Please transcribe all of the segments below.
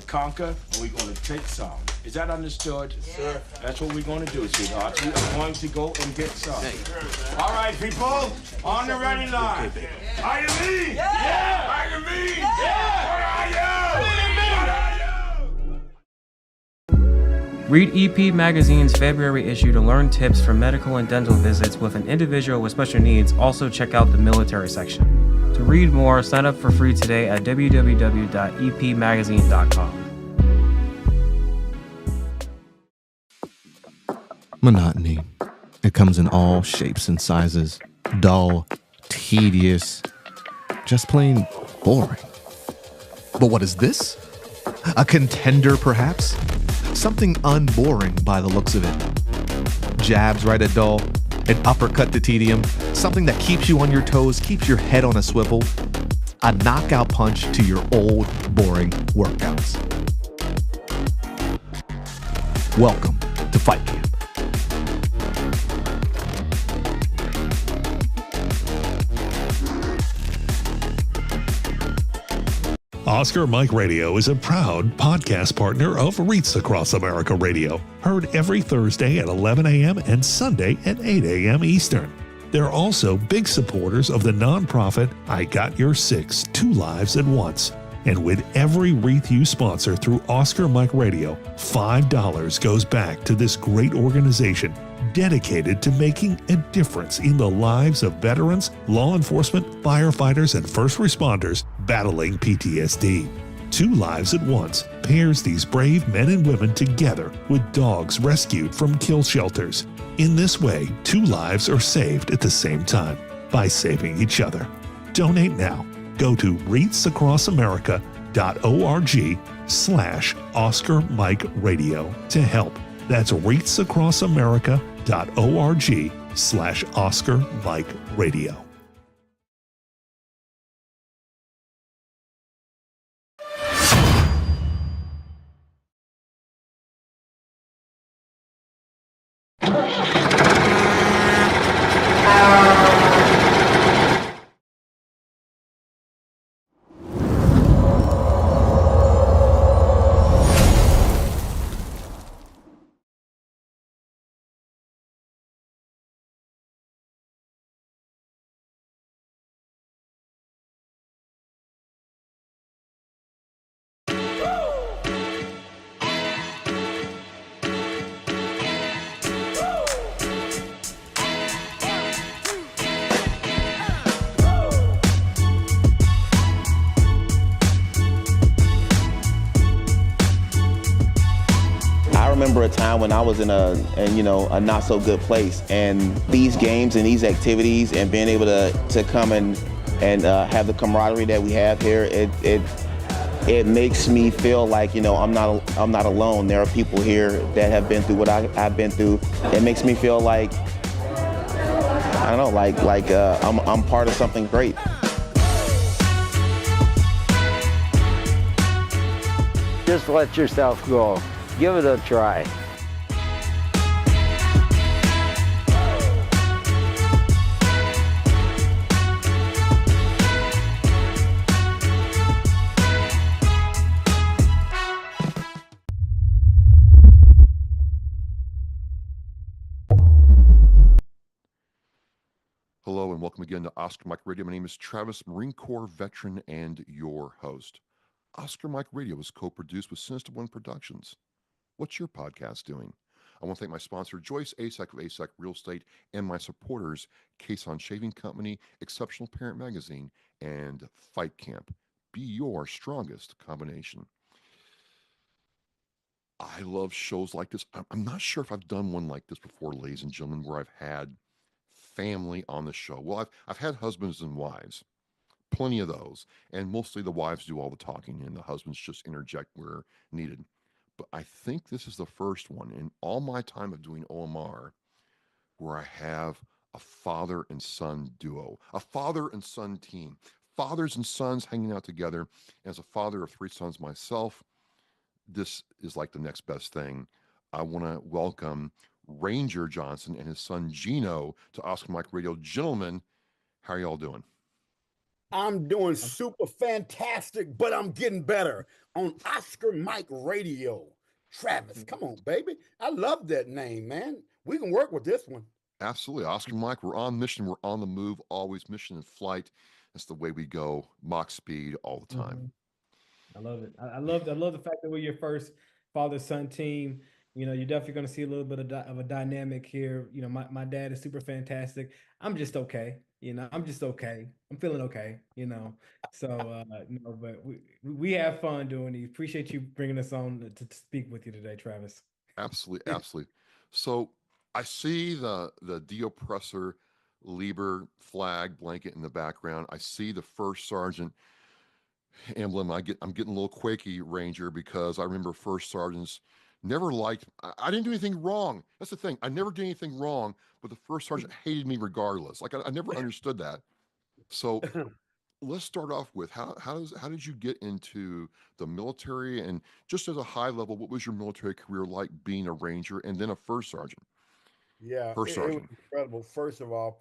conquer and we're going to take some. Is that understood? Yes, sir. That's what we're going to do, sweethearts. We are going to go and get some. All right, people, on the ready line. Are you me? Yeah! Are you me? Yeah! What are you? Read EP Magazine's February issue to learn tips for medical and dental visits with an individual with special needs. Also check out the military section. To read more, sign up for free today at www.epmagazine.com. Monotony. It comes in all shapes and sizes. Dull, tedious, just plain boring. But what is this? A contender, perhaps? Something unboring by the looks of it. Jabs right at dull, an uppercut to tedium, something that keeps you on your toes, keeps your head on a swivel, a knockout punch to your old, boring workouts. Welcome to Fight Camp. Oscar Mike Radio is a proud podcast partner of REITs Across America Radio, heard every Thursday at 11 a.m. and Sunday at 8 a.m. Eastern. They're also big supporters of the nonprofit I Got Your Six, Two Lives at Once. And with every REIT you sponsor through Oscar Mike Radio, $5 goes back to this great organization dedicated to making a difference in the lives of veterans, law enforcement, firefighters, and first responders battling PTSD. Two Lives at Once pairs these brave men and women together with dogs rescued from kill shelters. In this way, two lives are saved at the same time by saving each other. Donate now. Go to REITsAcrossAmerica.org/Oscar Mike Radio to help. That's REITsAcrossAmerica.org/Oscar Mike Radio. I remember a time when I was in a not so good place, and these games and these activities and being able to come and have the camaraderie that we have here, it makes me feel like I'm not alone. There are people here that have been through what I've been through. It makes me feel like I don't know, I'm part of something great. Just let yourself go. Give it a try. Hello and welcome again to Oscar Mike Radio. My name is Travis, Marine Corps veteran and your host. Oscar Mike Radio is co-produced with Sinister One Productions. What's your podcast doing? I want to thank my sponsor, Joyce Asek of Asek Real Estate, and my supporters, Cason Shaving Company, Exceptional Parent Magazine, and Fight Camp. Be your strongest combination. I love shows like this. I'm not sure if I've done one like this before, ladies and gentlemen, where I've had family on the show. Well, I've had husbands and wives, plenty of those, and mostly the wives do all the talking and the husbands just interject where needed. But I think this is the first one in all my time of doing OMR where I have a father and son duo, a father and son team, fathers and sons hanging out together. As a father of three sons myself, this is like the next best thing. I want to welcome Ranger Johnson and his son Gino to Oscar Mike Radio. Gentlemen, how are y'all doing? I'm doing super fantastic, but I'm getting better on Oscar Mike Radio. Travis, come on, baby. I love that name, man. We can work with this one. Absolutely. Oscar Mike, we're on mission. We're on the move, always mission in flight. That's the way we go, Mach speed all the time. I love it. I love the fact that we're your first father-son team. You're definitely going to see a little bit of a dynamic here. My dad is super fantastic. I'm just okay. I'm just okay. I'm feeling okay. So but we have fun doing these. Appreciate you bringing us on to speak with you today, Travis. Absolutely, absolutely. So I see the de-oppressor Lieber flag blanket in the background. I see the first sergeant emblem. I'm getting a little quaky, Ranger, because I remember first sergeants never liked. I didn't do anything wrong. That's the thing. I never did anything wrong, but the first sergeant hated me regardless. Like I never understood that. So let's start off with how did you get into the military, and just as a high level, what was your military career like being a Ranger and then a first sergeant? Yeah, First it was sergeant. incredible. First of all,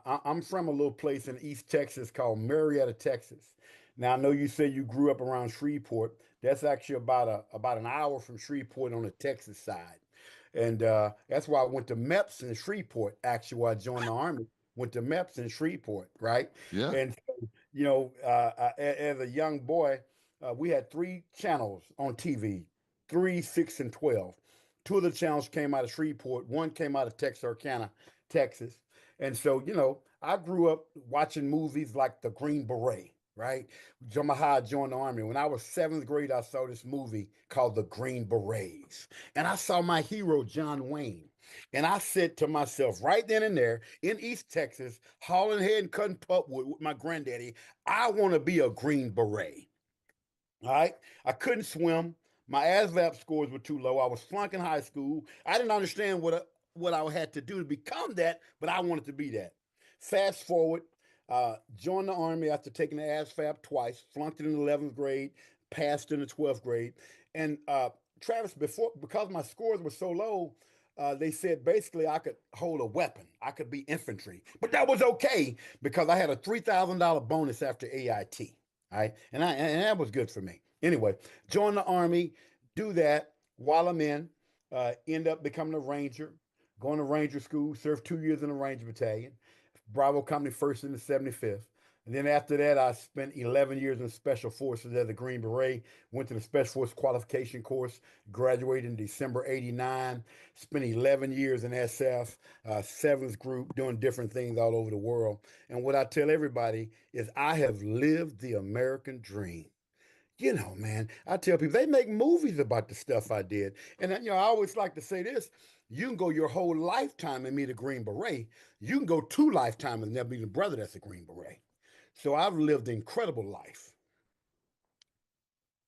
I'm from a little place in East Texas called Marietta, Texas. Now I know you say you grew up around Shreveport. That's actually about an hour from Shreveport on the Texas side, and that's why I went to MEPS in Shreveport. Actually, where I joined the army, went to MEPS in Shreveport, right? Yeah. And so, as a young boy, we had three channels on TV, 3, 6, and 12. Two of the channels came out of Shreveport. One came out of Texarkana, Texas. And so, I grew up watching movies like The Green Beret, right? How I joined the army. When I was seventh grade, I saw this movie called The Green Berets. And I saw my hero, John Wayne. And I said to myself, right then and there in East Texas, hauling head and cutting pulpwood with my granddaddy, I want to be a Green Beret. All right. I couldn't swim. My ASVAB scores were too low. I was flunking high school. I didn't understand what I had to do to become that, but I wanted to be that. Fast forward, joined the army after taking the ASVAB twice, flunked it in the 11th grade, passed in the 12th grade. And Travis, because my scores were so low, they said basically I could hold a weapon. I could be infantry. But that was okay because I had a $3,000 bonus after AIT. All right. And that was good for me. Anyway, join the army, do that while I'm in, end up becoming a ranger, going to ranger school, served 2 years in the ranger battalion, Bravo Company first in the 75th. And then after that, I spent 11 years in special forces as a Green Beret, went to the Special Force Qualification course, graduated in December 89, spent 11 years in SF, 7th group, doing different things all over the world. And what I tell everybody is I have lived the American dream. Man, I tell people they make movies about the stuff I did. And I always like to say this: you can go your whole lifetime and meet a Green Beret. You can go 2 lifetimes and never meet a brother that's a Green Beret. So I've lived an incredible life.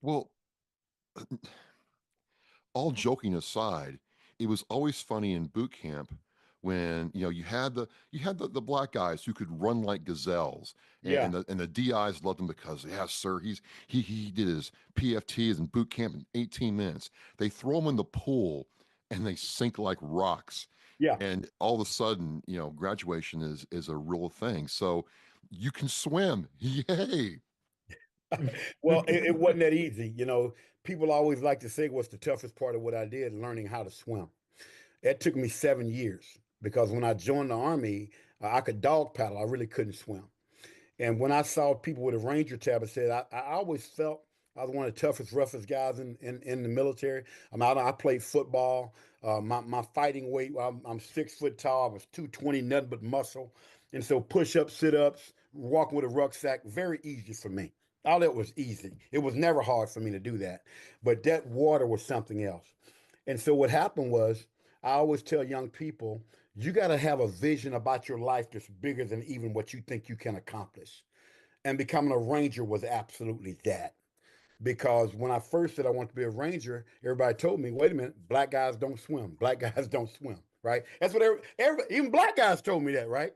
Well, all joking aside, it was always funny in boot camp when you had the black guys who could run like gazelles, and, Yeah, and the DIs loved him because, yes sir, he did his PFTs in boot camp in 18 minutes. They throw him in the pool and they sink like rocks, yeah. and all of a sudden, graduation is a real thing. So you can swim. Yay. Well, it wasn't that easy. People always like to say what's the toughest part of what I did, learning how to swim. It took me 7 years because when I joined the army, I could dog paddle. I really couldn't swim. And when I saw people with a Ranger tab, I said, I always felt I was one of the toughest, roughest guys in the military. I played football. My fighting weight, I'm 6 foot tall. I was 220, nothing but muscle. And so push ups, sit ups, walking with a rucksack, very easy for me. All that was easy. It was never hard for me to do that. But that water was something else. And so what happened was, I always tell young people, you got to have a vision about your life that's bigger than even what you think you can accomplish. And becoming a ranger was absolutely that. Because when I first said I want to be a ranger, everybody told me, wait a minute, black guys don't swim. Black guys don't swim, right? That's what even black guys told me that, right?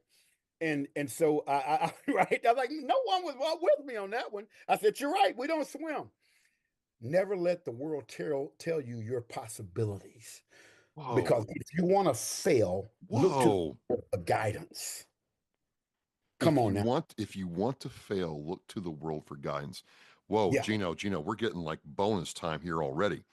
And so right, I was like, no one was with me on that one. I said, you're right, we don't swim. Never let the world tell you your possibilities. Because Whoa. if you want to fail, look to Whoa. a guidance. Come on now. If you want to fail, look to the world for guidance. Whoa, Yeah. Gino, we're getting like bonus time here already.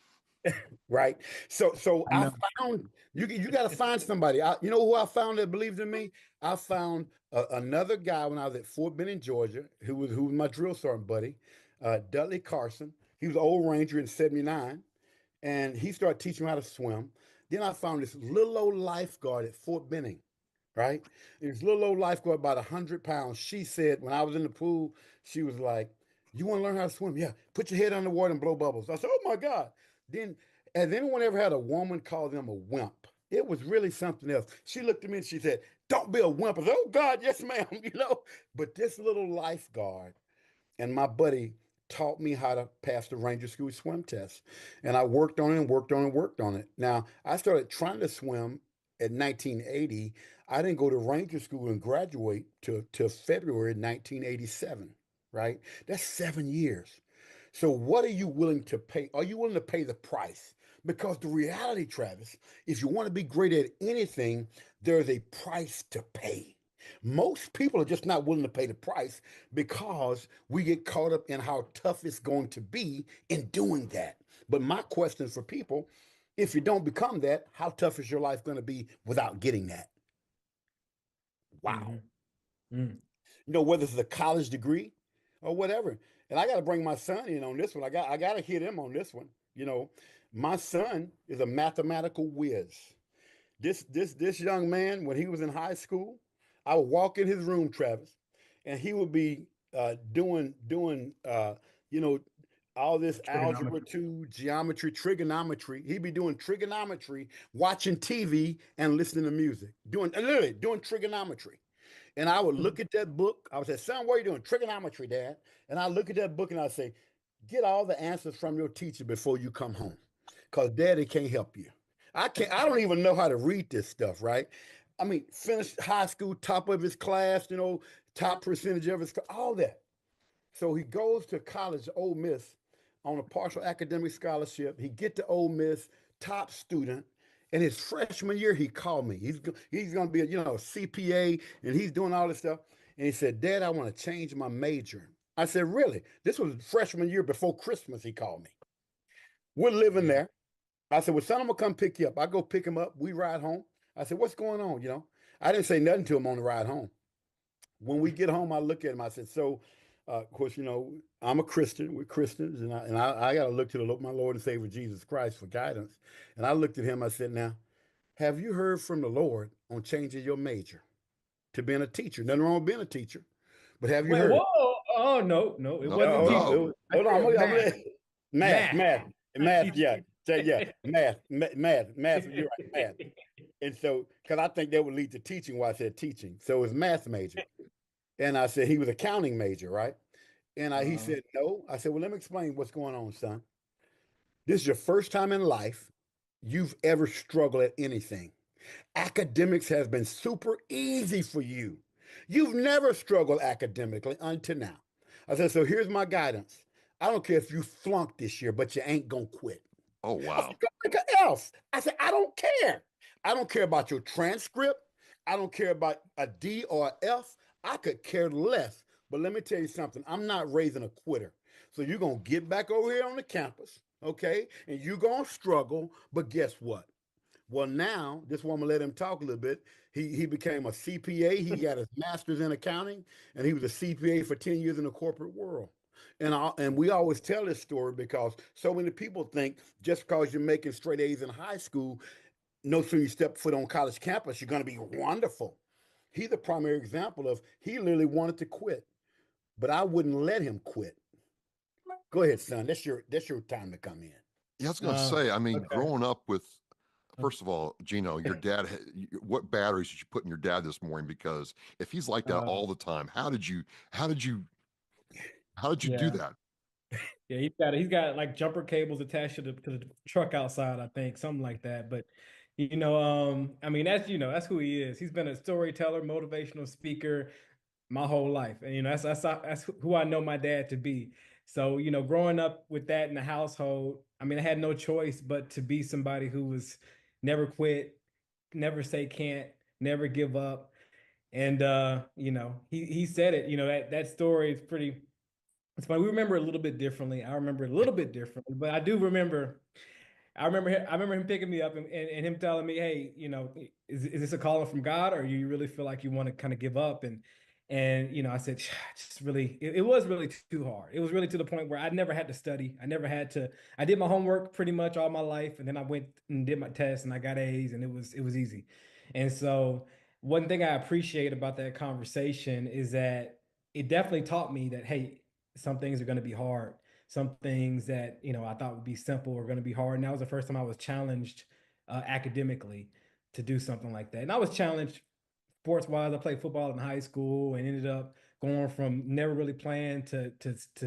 Right. So I I know. found you got to find somebody. You know who I found that believes in me? I found another guy when I was at Fort Benning, Georgia, who was my drill sergeant buddy, Dudley Carson. He was an old Ranger in '79, and he started teaching me how to swim. Then I found this little old lifeguard at Fort Benning, right? This little old lifeguard, about 100 pounds. She said when I was in the pool, she was like, "You want to learn how to swim? Yeah, put your head under the water and blow bubbles." I said, "Oh my God!" Then, has anyone ever had a woman call them a wimp? It was really something else. She looked at me and she said, "Don't be a wimp." I said, "Oh God, yes, ma'am." But this little lifeguard and my buddy taught me how to pass the Ranger School swim test. And I worked on it and worked on it and worked on it. Now, I started trying to swim in 1980. I didn't go to Ranger School and graduate till February 1987, right? That's 7 years. So what are you willing to pay? Are you willing to pay the price? Because the reality, Travis, if you want to be great at anything, there's a price to pay. Most people are just not willing to pay the price because we get caught up in how tough it's going to be in doing that. But my question for people, if you don't become that, how tough is your life going to be without getting that? Wow. Mm. Whether it's a college degree or whatever. And I got to bring my son in on this one. I got to hit him on this one. My son is a mathematical whiz. This young man, when he was in high school, I would walk in his room, Travis, and he would be doing all this algebra 2, geometry, trigonometry. He'd be doing trigonometry, watching TV and listening to music, literally doing trigonometry. And I would look at that book. I would say, "Son, what are you doing?" "Trigonometry, Dad." And I look at that book and I say, "Get all the answers from your teacher before you come home, because Daddy can't help you." I don't even know how to read this stuff, right? I mean, finished high school, top of his class, top percentage of his, all that. So he goes to college, Ole Miss, on a partial academic scholarship. He get to Ole Miss, top student. And his freshman year, he called me. He's going to be a CPA, and he's doing all this stuff. And he said, "Dad, I want to change my major." I said, "Really?" This was freshman year before Christmas. He called me. We're living there. I said, "Well, son, I'm gonna come pick you up." I go pick him up. We ride home. I said, "What's going on?" I didn't say nothing to him on the ride home. When we get home, I look at him. I said, "So, of course, I'm a Christian. We're Christians, and I got to look to my Lord and Savior Jesus Christ for guidance." And I looked at him. I said, "Now, have you heard from the Lord on changing your major to being a teacher? Nothing wrong with being a teacher, but have you heard?" Whoa! Oh no, it wasn't Jesus. Hold on, math. Math. Yeah, math. You're right, math. And so, because I think that would lead to teaching, why I said teaching. So it's math major. And I said he was accounting major, right? And he said no. I said, "Well, let me explain what's going on, son. This is your first time in life you've ever struggled at anything. Academics has been super easy for you. You've never struggled academically until now." I said, "So here's my guidance. I don't care if you flunk this year, but you ain't gonna quit." Oh, wow. Else. I said, "I don't care. I don't care about your transcript. I don't care about a D or a F. I could care less. But let me tell you something. I'm not raising a quitter. So you're going to get back over here on the campus, okay? And you're going to struggle. But guess what? Well, now, this woman let him talk a little bit. He became a CPA. He got his master's in accounting, and he was a CPA for 10 years in the corporate world. And we always tell this story because so many people think just because you're making straight A's in high school, no sooner you step foot on college campus, you're going to be wonderful. He's a primary example of he literally wanted to quit, but I wouldn't let him quit. Go ahead, son. That's your time to come in. Yeah, I was going to say, I mean, growing up with, first of all, Gino, your dad, what batteries did you put in your dad this morning? Because if he's like that all the time, how did you do that? Yeah, he's got like jumper cables attached to the truck outside, I think, something like that. But I mean, that's who he is. He's been a storyteller, motivational speaker my whole life, and that's who I know my dad to be. So growing up with that in the household, I mean, I had no choice but to be somebody who was never quit, never say can't, never give up. And he said it, that story is pretty, it's funny. We remember it a little bit differently. I remember it a little bit differently, but I do remember. I remember him picking me up and him telling me, "Hey, is this a calling from God, or you really feel like you want to kind of give up?" And I said, just really, it was really too hard. It was really to the point where I never had to study. I never had to. I did my homework pretty much all my life, and then I went and did my tests, and I got A's, and it was easy. And so one thing I appreciate about that conversation is that it definitely taught me that, hey, some things are going to be hard. Some things that I thought would be simple are going to be hard. And that was the first time I was challenged academically to do something like that. And I was challenged sports wise. I played football in high school and ended up going from never really playing to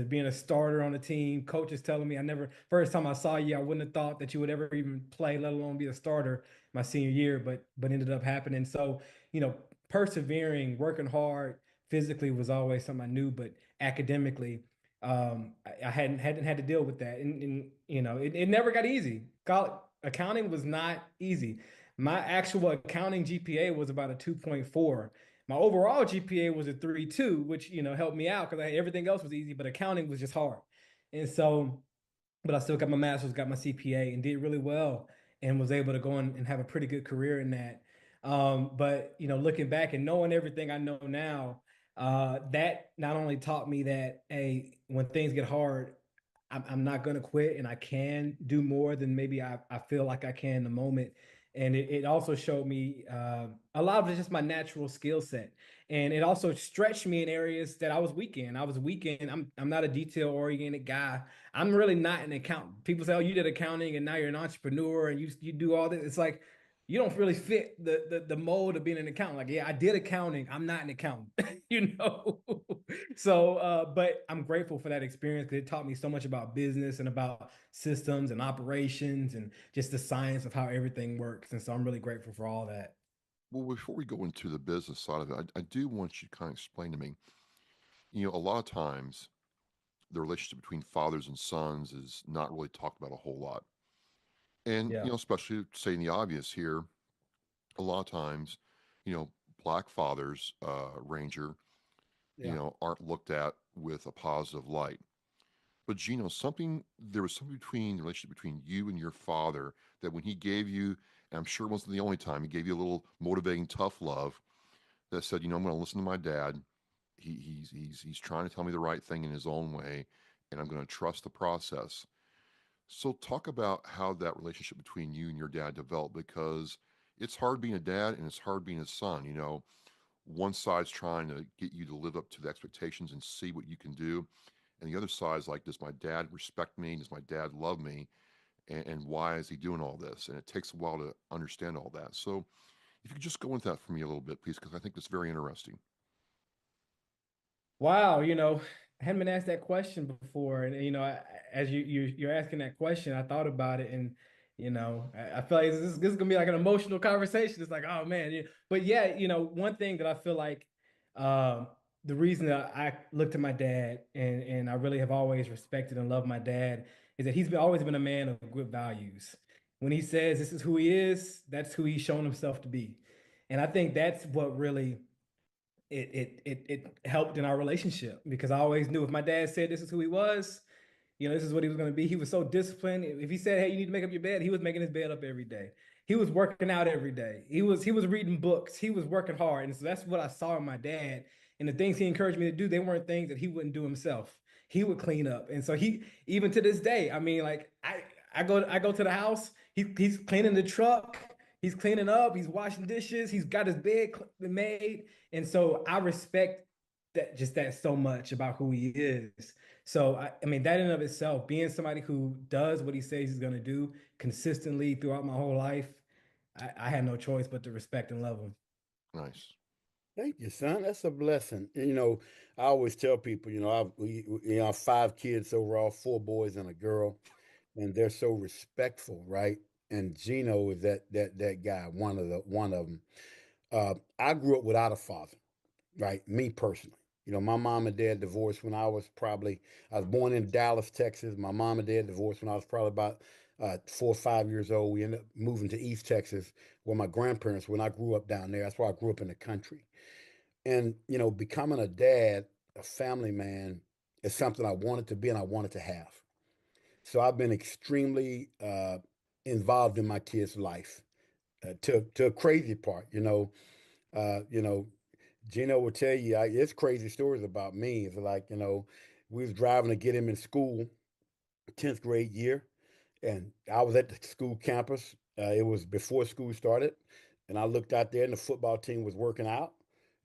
being a starter on the team. Coaches telling me, I never, first time I saw you, I wouldn't have thought that you would ever even play, let alone be a starter my senior year, but ended up happening. So, persevering, working hard physically was always something I knew, but academically, I hadn't had to deal with that. And it never got easy. Accounting was not easy. My actual accounting GPA was about a 2.4. My overall GPA was a 3.2, which helped me out because everything else was easy, but accounting was just hard. And so, but I still got my master's, got my CPA, and did really well, and was able to go and have a pretty good career in that. But looking back and knowing everything I know now, that not only taught me that, hey, when things get hard, I'm not going to quit, and I can do more than maybe I feel like I can in the moment. And it also showed me a lot of it's just my natural skill set. And it also stretched me in areas that I was weak in. I'm not a detail oriented guy. I'm really not an accountant. People say, "Oh, you did accounting and now you're an entrepreneur and you do all this." It's like you don't really fit the mold of being an accountant. Like, yeah, I did accounting. I'm not an accountant, you know. So, but I'm grateful for that experience because it taught me so much about business and about systems and operations and just the science of how everything works. And so I'm really grateful for all that. Well, before we go into the business side of it, I do want you to kind of explain to me, a lot of times the relationship between fathers and sons is not really talked about a whole lot. And, Yeah. especially saying the obvious here, a lot of times, you know, black fathers, Ranger, Yeah. aren't looked at with a positive light. But Gino, there was something between the relationship between you and your father that when he gave you, and I'm sure it wasn't the only time, he gave you a little motivating tough love that said, I'm going to listen to my dad. He's trying to tell me the right thing in his own way, and I'm going to trust the process. So talk about how that relationship between you and your dad developed because it's hard being a dad and it's hard being a son. One side's trying to get you to live up to the expectations and see what you can do. And the other side's like, does my dad respect me? Does my dad love me? And why is he doing all this? And it takes a while to understand all that. So if you could just go into that for me a little bit, please, because I think that's very interesting. Wow, I hadn't been asked that question before, and as you're asking that question, I thought about it, and I feel like this is gonna be like an emotional conversation. It's like, oh man, but yeah, one thing that I feel like, um, the reason that I looked at my dad and I really have always respected and loved my dad is that he's always been a man of good values. When he says this is who he is, that's who he's shown himself to be, and I think that's what really it helped in our relationship because I always knew if my dad said this is who he was, this is what he was going to be. He was so disciplined. If he said, "Hey, you need to make up your bed," he was making his bed up every day. He was working out every day. He was reading books. He was working hard, and so that's what I saw in my dad. And the things he encouraged me to do, they weren't things that he wouldn't do himself. He would clean up, and so he even to this day. I mean, like I go to the house. He's cleaning the truck. He's cleaning up. He's washing dishes. He's got his bed made, and so I respect that so much about who he is. So I mean that in and of itself, being somebody who does what he says he's gonna do consistently throughout my whole life, I had no choice but to respect and love him. Nice. Thank you, son. That's a blessing. And, I always tell people, I have 5 kids overall, 4 boys and a girl, and they're so respectful, right? And Gino is that guy, one of them. I grew up without a father, right? Me personally. My mom and dad divorced when I was born in Dallas, Texas. My mom and dad divorced when I was probably about 4 or 5 years old. We ended up moving to East Texas where my grandparents, when I grew up down there, that's why I grew up in the country. And, becoming a dad, a family man, is something I wanted to be and I wanted to have. So I've been extremely involved in my kids' life to a crazy part. Gino will tell you, it's crazy stories about me. It's like, we was driving to get him in school, 10th grade year, and I was at the school campus. It was before school started, and I looked out there, and the football team was working out,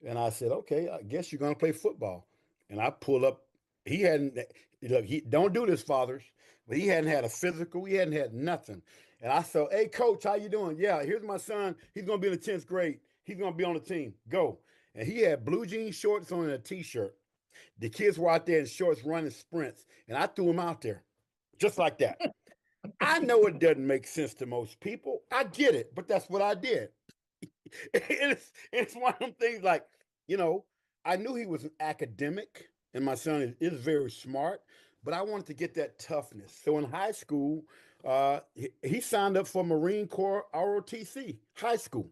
and I said, "Okay, I guess you're gonna play football." And I pull up. He hadn't look. He don't do this, fathers, but he hadn't had a physical. He hadn't had nothing. And I said, "Hey, coach, how you doing? Yeah, here's my son. He's gonna be in the 10th grade. He's gonna be on the team. Go." And he had blue jean shorts on and a t-shirt. The kids were out there in shorts running sprints, and I threw him out there just like that. I know it doesn't make sense to most people. I get it, but that's what I did. It's one of them things like, you know, I knew he was an academic, and my son is very smart, but I wanted to get that toughness. So in high school, he signed up for Marine Corps ROTC high school.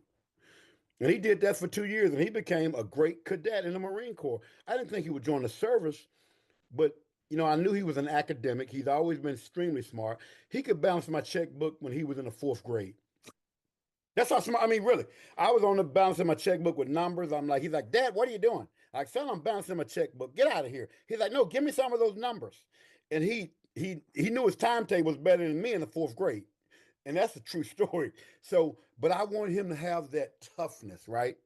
And he did that for 2 years, and he became a great cadet in the Marine Corps. I didn't think he would join the service, but I knew he was an academic. He's always been extremely smart. He could balance my checkbook when he was in the fourth grade. That's how smart. I mean, really, I was on the balancing my checkbook with numbers. He's like, Dad, what are you doing? Like, son, I'm balancing my checkbook. Get out of here. He's like, no, give me some of those numbers. And he knew his timetable was better than me in the fourth grade. And that's a true story. So, but I wanted him to have that toughness, right?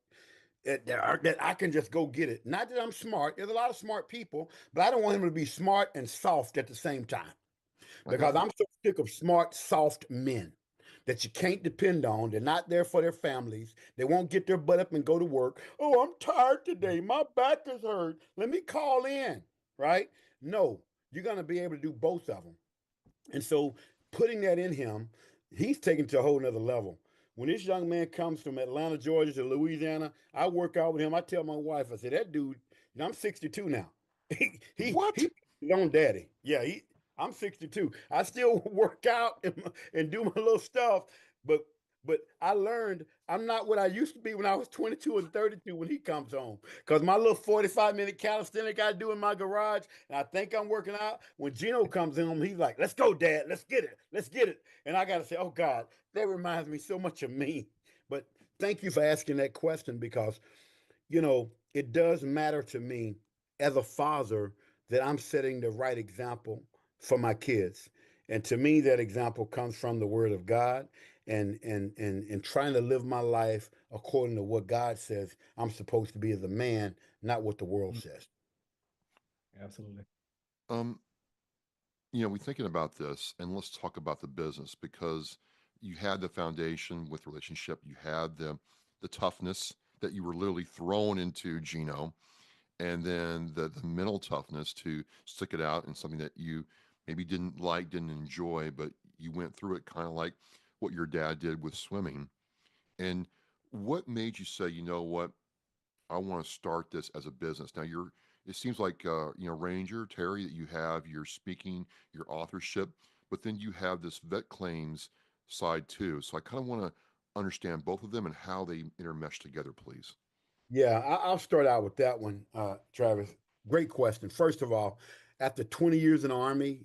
That I can just go get it. Not that I'm smart. There's a lot of smart people, but I don't want him to be smart and soft at the same time because I'm so sick of smart, soft men that you can't depend on. They're not there for their families. They won't get their butt up and go to work. Oh, I'm tired today. My back is hurt. Let me call in, right? No, you're going to be able to do both of them. And so putting that in him, he's taken to a whole nother level. When this young man comes from Atlanta, Georgia to Louisiana, I work out with him. I tell my wife, I say, that dude, I'm 62 now. What? He's his own daddy. Yeah, I'm 62. I still work out and do my little stuff, but I learned I'm not what I used to be when I was 22 and 32 when he comes home. Because my little 45-minute calisthenic I do in my garage, and I think I'm working out. When Gino comes home, he's like, let's go, Dad. Let's get it. Let's get it. And I got to say, oh, God, that reminds me so much of me. But thank you for asking that question because, it does matter to me as a father that I'm setting the right example for my kids. And to me, that example comes from the Word of God and trying to live my life according to what God says I'm supposed to be as a man, not what the world says. Absolutely. Um, we're thinking about this, and let's talk about the business because you had the foundation with relationship, you had the toughness that you were literally thrown into, Gino, and then the mental toughness to stick it out in something that you maybe didn't like, didn't enjoy, but you went through it kind of like what your dad did with swimming. And what made you say, you know what, I want to start this as a business? Now it seems like, Ranger, Terry, that you have your speaking, your authorship, but then you have this vet claims side too. So I kind of want to understand both of them and how they intermesh together, please. Yeah, I'll start out with that one, Travis. Great question. First of all, after 20 years in the Army,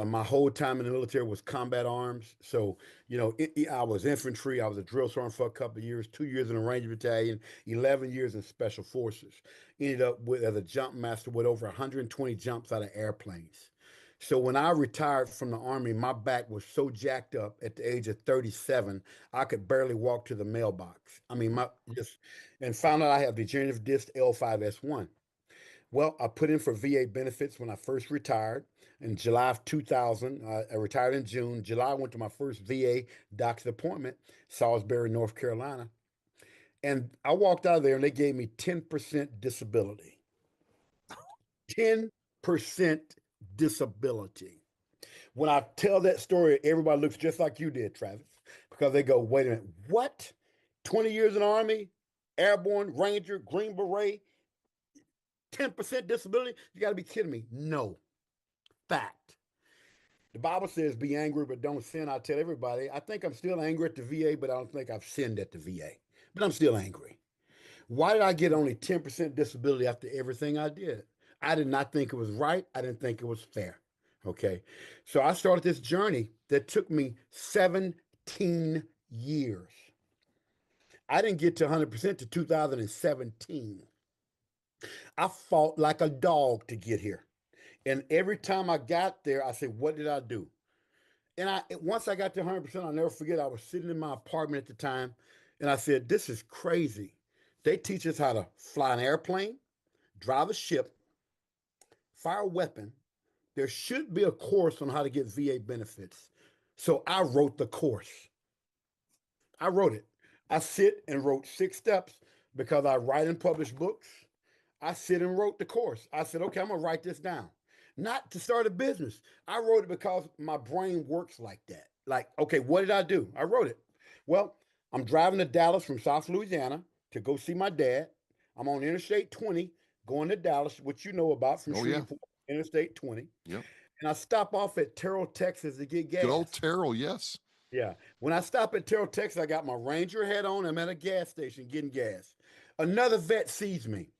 my whole time in the military was combat arms. So, I was infantry. I was a drill sergeant for a couple of years, 2 years in a Ranger Battalion, 11 years in Special Forces. Ended up as a jump master with over 120 jumps out of airplanes. So when I retired from the Army, my back was so jacked up at the age of 37, I could barely walk to the mailbox. I mean, and found out I have degenerative disc L5S1. Well, I put in for VA benefits when I first retired in July of 2000. I retired in June. July, I went to my first VA doctor's appointment, Salisbury, North Carolina. And I walked out of there and they gave me 10% disability. 10% disability. When I tell that story, everybody looks just like you did, Travis, because they go, wait a minute, what? 20 years in the Army, Airborne, Ranger, Green Beret, 10% disability? You got to be kidding me. No. Fact. The Bible says be angry, but don't sin. I tell everybody, I think I'm still angry at the VA, but I don't think I've sinned at the VA. But I'm still angry. Why did I get only 10% disability after everything I did? I did not think it was right. I didn't think it was fair. Okay. So I started this journey that took me 17 years. I didn't get to 100% to 2017. I fought like a dog to get here. And every time I got there, I said, what did I do? And once I got to 100%, I'll never forget, I was sitting in my apartment at the time, and I said, this is crazy. They teach us how to fly an airplane, drive a ship, fire a weapon. There should be a course on how to get VA benefits. So I wrote the course. I wrote it. I sit and wrote 6 steps because I write and publish books. I sit and wrote the course. I said, okay, I'm going to write this down. Not to start a business. I wrote it because my brain works like that. Like, okay, what did I do? I wrote it. Well, I'm driving to Dallas from South Louisiana to go see my dad. I'm on Interstate 20 going to Dallas, which you know about from Shreveport, Interstate 20. Yep. And I stop off at Terrell, Texas to get gas. Good old Terrell, yes. Yeah. When I stop at Terrell, Texas, I got my Ranger hat on. I'm at a gas station getting gas. Another vet sees me.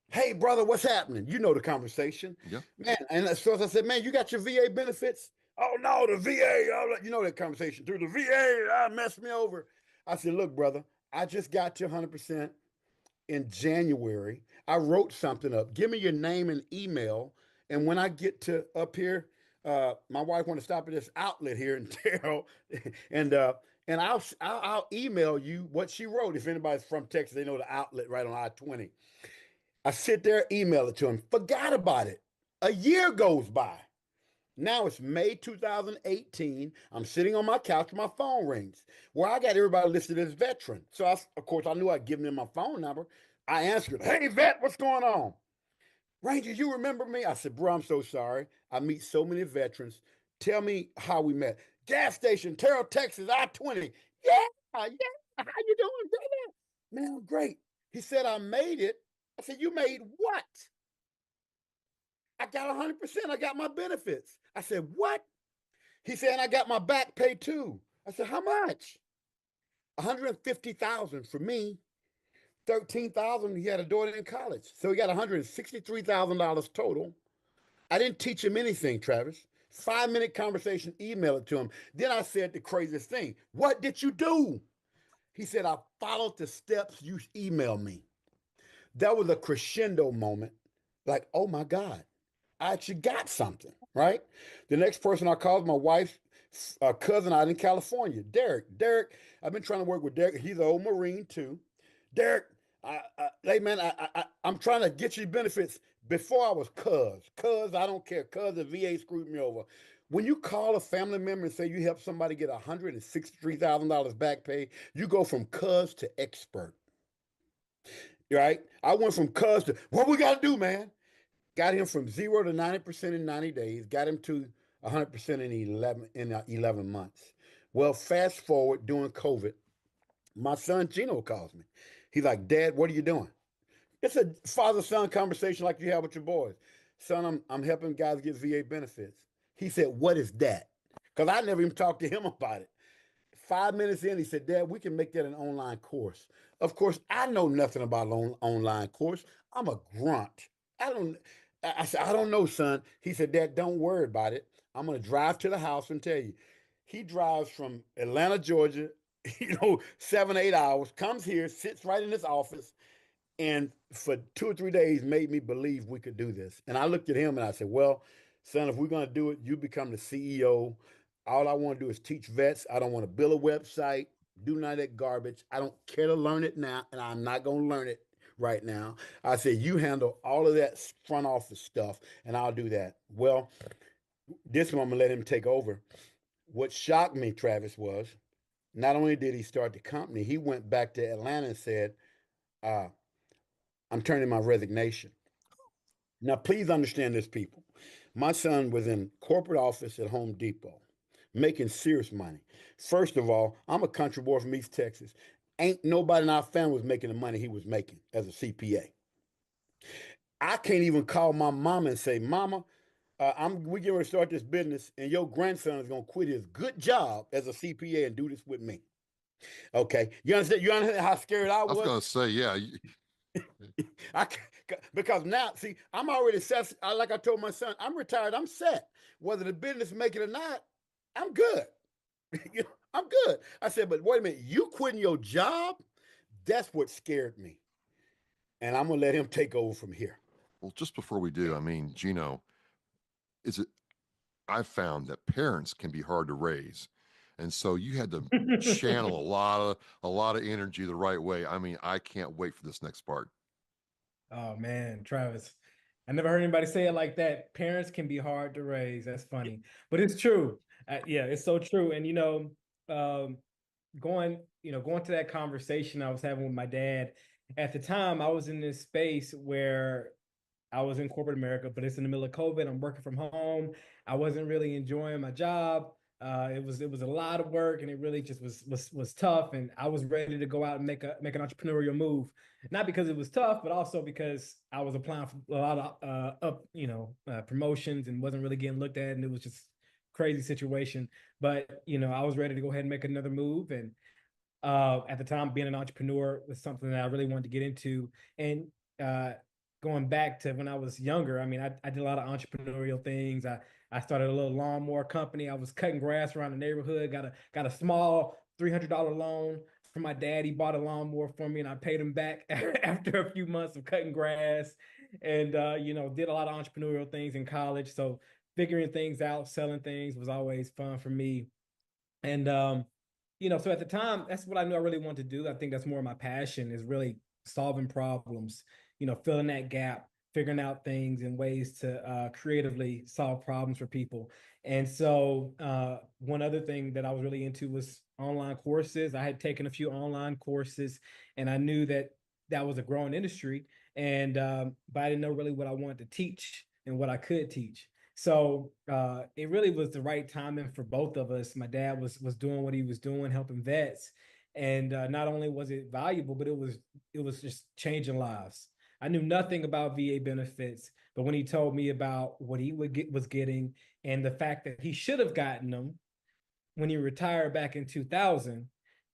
Hey, brother, what's happening? You know the conversation. Yeah. Man, and so I said, man, you got your VA benefits? Oh, no, the VA. You know that conversation. Through the VA, messed me over. I said, look, brother, I just got to 100% in January. I wrote something up. Give me your name and email. And when I get to up here, my wife want to stop at this outlet here in Terrell, and I'll email you what she wrote. If anybody's from Texas, they know the outlet right on I-20. I sit there, email it to him, forgot about it. A year goes by. Now it's May 2018. I'm sitting on my couch, my phone rings. Well, I got everybody listed as veteran. So, of course, I knew I'd given them my phone number. I answered, hey, vet, what's going on? Ranger, you remember me? I said, bro, I'm so sorry. I meet so many veterans. Tell me how we met. Gas station, Terrell, Texas, I-20. Yeah. How you doing, brother? Man, I'm great. He said, I made it. I said, you made what? I got 100%. I got my benefits. I said, what? He said, and I got my back pay too. I said, how much? 150,000 for me. 13,000. He had a daughter in college. So he got $163,000 total. I didn't teach him anything, Travis. 5-minute conversation, email it to him. Then I said the craziest thing. What did you do? He said, I followed the steps you emailed me. That was a crescendo moment. Like, oh my God, I actually got something, right? The next person I called, my wife's cousin out in California, Derek. Derek, I've been trying to work with Derek. He's an old Marine too. Derek, hey man, I'm trying to get you benefits. Before I was cuz I don't care. Cuz the VA screwed me over. When you call a family member and say you help somebody get $163,000 back pay, you go from cuz to expert. Right? I went from cuz to what we got to do, man. Got him from 0 to 90% in 90 days. Got him to 100% in 11 months. Well, fast forward during COVID, my son Gino calls me. He's like, Dad, what are you doing? It's a father-son conversation like you have with your boys. Son, I'm helping guys get VA benefits. He said, what is that? Because I never even talked to him about it. 5 minutes in, he said, Dad, we can make that an online course. Of course, I know nothing about an online course. I'm a grunt. I said, I don't know, son. He said, Dad, don't worry about it. I'm going to drive to the house and tell you. He drives from Atlanta, Georgia, 7, 8 hours, comes here, sits right in his office, and for 2 or 3 days made me believe we could do this. And I looked at him and I said, well, son, if we're going to do it, you become the CEO. All I want to do is teach vets. I don't want to build a website, do none of that garbage. I don't care to learn it now, and I'm not going to learn it right now. I said, you handle all of that front office stuff, and I'll do that. Well, this one I'm going to let him take over. What shocked me, Travis, was not only did he start the company, he went back to Atlanta and said, I'm turning my resignation. Now, please understand this, people. My son was in corporate office at Home Depot, making serious money. First of all, I'm a country boy from East Texas. Ain't nobody in our family was making the money he was making as a CPA. I can't even call my mama and say, Mama, we getting ready to start this business, and your grandson is going to quit his good job as a CPA and do this with me. Okay, you understand? You understand how scared I I was was? going to say, yeah. Because now, see, I'm already set. Like I told my son, I'm retired. I'm set. Whether the business make it or not, I'm good. I'm good. I said, but wait a minute, you quitting your job? That's what scared me. And I'm gonna let him take over from here. Well, just before we do, I mean, Gino, is it? I've found that parents can be hard to raise, and so you had to channel a lot of energy the right way. I mean, I can't wait for this next part. Oh man, Travis. I never heard anybody say it like that. Parents can be hard to raise. That's funny, but it's true. Yeah, it's so true. And um, going to that conversation I was having with my dad at the time, I was in this space where I was in corporate America, but it's in the middle of COVID. I'm working from home. I wasn't really enjoying my job. It was a lot of work, and it really just was tough. And I was ready to go out and make an entrepreneurial move, not because it was tough, but also because I was applying for a lot of promotions and wasn't really getting looked at, and it was just crazy situation. But I was ready to go ahead and make another move, and at the time, being an entrepreneur was something that I really wanted to get into. And uh, going back to when I was younger, I mean, I did a lot of entrepreneurial things. I started a little lawnmower company. I was cutting grass around the neighborhood. Got a small $300 loan from my dad. He bought a lawnmower for me, and I paid him back after a few months of cutting grass. And did a lot of entrepreneurial things in college. So figuring things out, selling things was always fun for me. And so at the time, that's what I knew I really wanted to do. I think that's more of my passion, is really solving problems, filling that gap, figuring out things and ways to creatively solve problems for people. And so one other thing that I was really into was online courses. I had taken a few online courses, and I knew that that was a growing industry. And but I didn't know really what I wanted to teach and what I could teach. So it really was the right timing for both of us. My dad was doing what he was doing, helping vets, and not only was it valuable, but it was just changing lives. I knew nothing about VA benefits, but when he told me about what he was getting, and the fact that he should have gotten them when he retired back in 2000,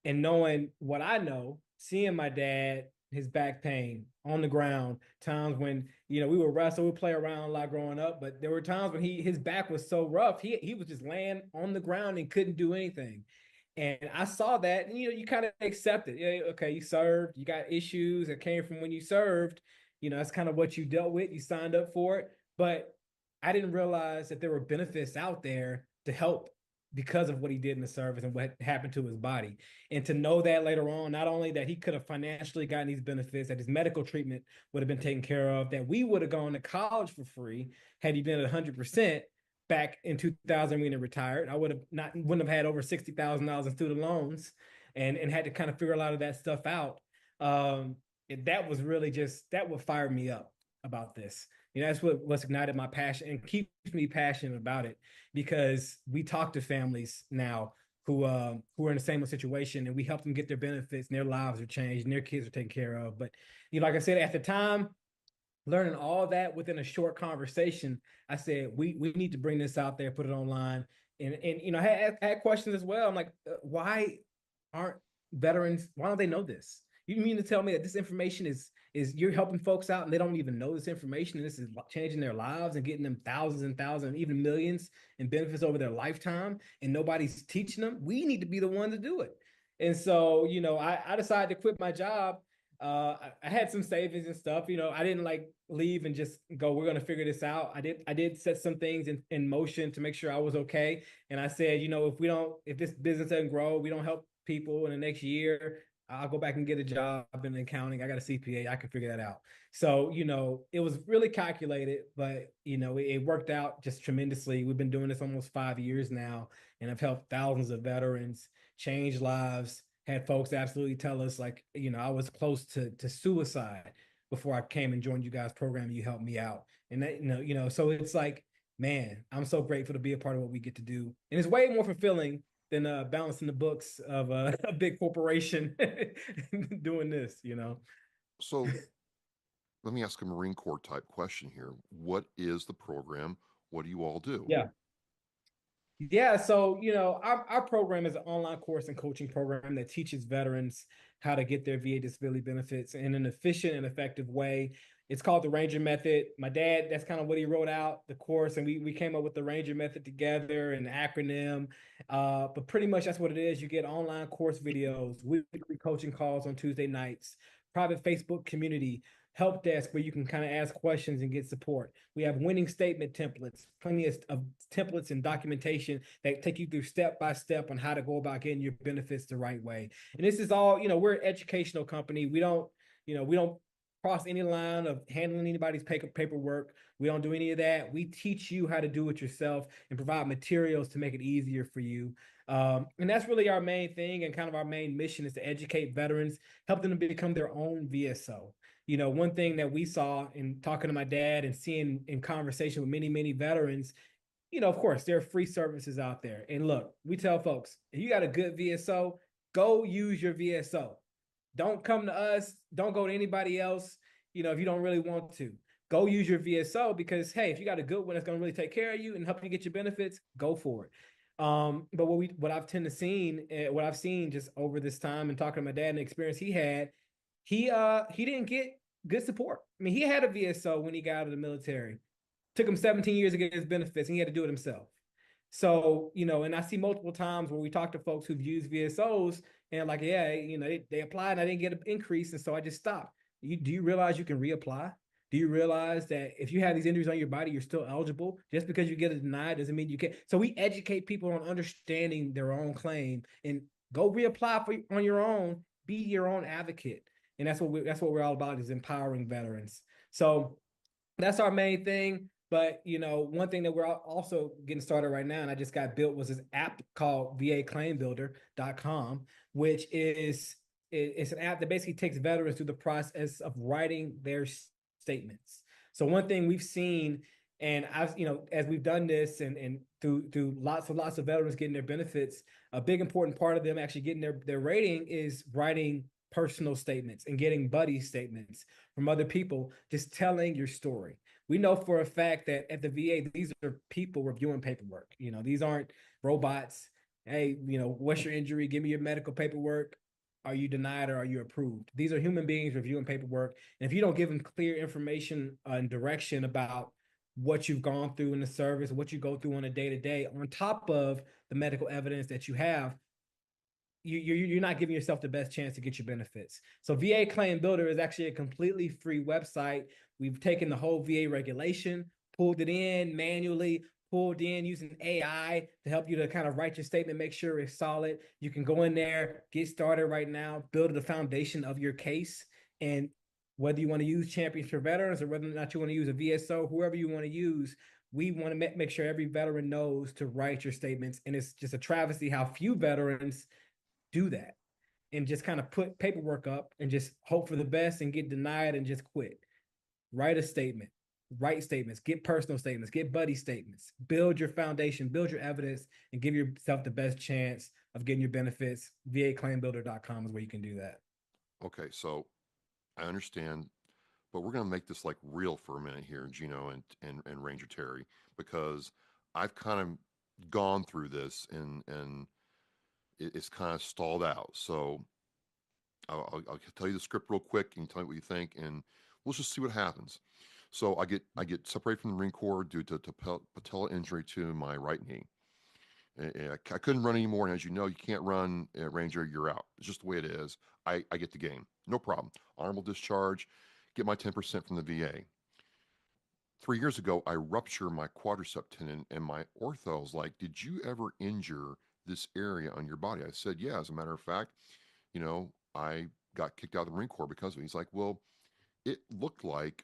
and knowing what I know, seeing my dad, his back pain on the ground, times when we would wrestle, we would play around a lot growing up, but there were times when his back was so rough, he was just laying on the ground and couldn't do anything. And I saw that, and you kind of accept it. Yeah, okay, you served, you got issues that came from when you served. That's kind of what you dealt with. You signed up for it, but I didn't realize that there were benefits out there to help because of what he did in the service and what happened to his body. And to know that later on, not only that he could have financially gotten these benefits, that his medical treatment would have been taken care of, that we would have gone to college for free had he been at 100% back in 2000 when he retired. I wouldn't have had over $60,000 in student loans, and had to kind of figure a lot of that stuff out. That was really that what fired me up about this. That's what's ignited my passion and keeps me passionate about it, because we talk to families now who are in the same situation, and we help them get their benefits, and their lives are changed, and their kids are taken care of. But like I said, at the time, learning all that within a short conversation, I said we need to bring this out there, put it online, and I had questions as well. I'm like, why aren't veterans? Why don't they know this? You mean to tell me that this information is you're helping folks out and they don't even know this information, and this is changing their lives and getting them thousands and thousands, even millions in benefits over their lifetime, and nobody's teaching them? We need to be the one to do it. And so, I decided to quit my job. I had some savings and stuff. I didn't like leave and just go, we're going to figure this out. I did set some things in motion to make sure I was okay. And I said, if this business doesn't grow, we don't help people in the next year, I'll go back and get a job in accounting. I got a CPA. I can figure that out. So, it was really calculated, but, it worked out just tremendously. We've been doing this almost 5 years now, and I've helped thousands of veterans, change lives, had folks absolutely tell us, like, I was close to suicide before I came and joined you guys' program, and you helped me out. And that, so it's like, man, I'm so grateful to be a part of what we get to do. And it's way more fulfilling than balancing the books of a big corporation doing this. So let me ask a Marine Corps type question here. What is the program? What do you all do? Yeah. Yeah, so our program is an online course and coaching program that teaches veterans how to get their VA disability benefits in an efficient and effective way. It's called the Ranger Method. My dad, that's kind of what he wrote out the course, and we came up with the Ranger Method together, an acronym. But pretty much that's what it is. You get online course videos, weekly coaching calls on Tuesday nights, private Facebook community, help desk where you can kind of ask questions and get support. We have winning statement templates, plenty of templates and documentation that take you through step by step on how to go about getting your benefits the right way. And this is all, we're an educational company. We don't cross any line of handling anybody's paperwork. We don't do any of that. We teach you how to do it yourself and provide materials to make it easier for you. And that's really our main thing, and kind of our main mission is to educate veterans, help them to become their own VSO. One thing that we saw in talking to my dad and seeing in conversation with many, many veterans, of course, there are free services out there. And look, we tell folks, if you got a good VSO, go use your VSO. Don't come to us. Don't go to anybody else, if you don't really want to. Go use your VSO because, hey, if you got a good one that's going to really take care of you and help you get your benefits, go for it. But what I've seen just over this time and talking to my dad and the experience he had, he didn't get good support. I mean, he had a VSO when he got out of the military. Took him 17 years to get his benefits, and he had to do it himself. So, and I see multiple times where we talk to folks who've used VSOs and like, yeah, they applied and I didn't get an increase, and so I just stopped. Do you realize you can reapply? Do you realize that if you have these injuries on your body, you're still eligible? Just because you get it denied doesn't mean you can't. So we educate people on understanding their own claim and go reapply on your own. Be your own advocate, and that's what we're all about, is empowering veterans. So that's our main thing. But one thing that we're also getting started right now, and I just got built, was this app called vaclaimbuilder.com, which it's an app that basically takes veterans through the process of writing their statements. So one thing we've seen, and as we've done this and through lots of veterans getting their benefits, a big important part of them actually getting their rating is writing personal statements and getting buddy statements from other people, just telling your story. We know for a fact that at the VA, these are people reviewing paperwork. These aren't robots. Hey, what's your injury? Give me your medical paperwork. Are you denied or are you approved? These are human beings reviewing paperwork. And if you don't give them clear information and direction about what you've gone through in the service, what you go through on a day-to-day, on top of the medical evidence that you have, you're not giving yourself the best chance to get your benefits. So VA Claim Builder is actually a completely free website. We've taken the whole VA regulation, pulled it in manually, pulled in using AI to help you to kind of write your statement, make sure it's solid. You can go in there, get started right now, build the foundation of your case. And whether you want to use Champions for Veterans or whether or not you want to use a VSO, whoever you want to use, we want to make sure every veteran knows to write your statements. And it's just a travesty how few veterans do that and just kind of put paperwork up and just hope for the best and get denied and just quit. Write a statement, write statements, get personal statements, get buddy statements, build your foundation, build your evidence, and give yourself the best chance of getting your benefits. VAClaimbuilder.com is where you can do that. Okay, so I understand, but we're going to make this like real for a minute here, Gino and Ranger Terry, because I've kind of gone through this and it's kind of stalled out. So I'll tell you the script real quick and tell me what you think, and we'll just see what happens. So I get separated from the Marine Corps due to patella injury to my right knee. I couldn't run anymore, and as you know, you can't run, Ranger. You're out. It's just the way it is. I get the game, no problem. Honorable discharge, get my 10% from the VA. 3 years ago, I ruptured my quadricep tendon, and my ortho's like, "Did you ever injure this area on your body?" I said, "Yeah. As a matter of fact, I got kicked out of the Marine Corps because of it." He's like, "Well, it looked like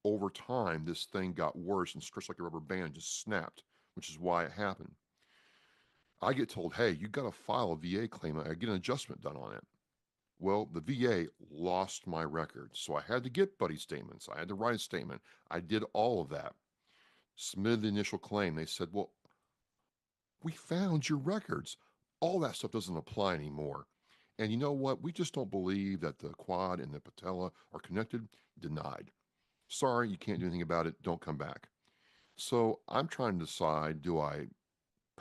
over time this thing got worse and stretched like a rubber band, just snapped, which is why it happened." I get told, "Hey, you got to file a VA claim. I get an adjustment done on it." Well, the VA lost my record, so I had to get buddy statements. I had to write a statement. I did all of that. Submitted the initial claim. They said, "Well, we found your records. All that stuff doesn't apply anymore. And you know what? We just don't believe that the quad and the patella are connected." Denied. Sorry, you can't do anything about it. Don't come back. So I'm trying to decide, do I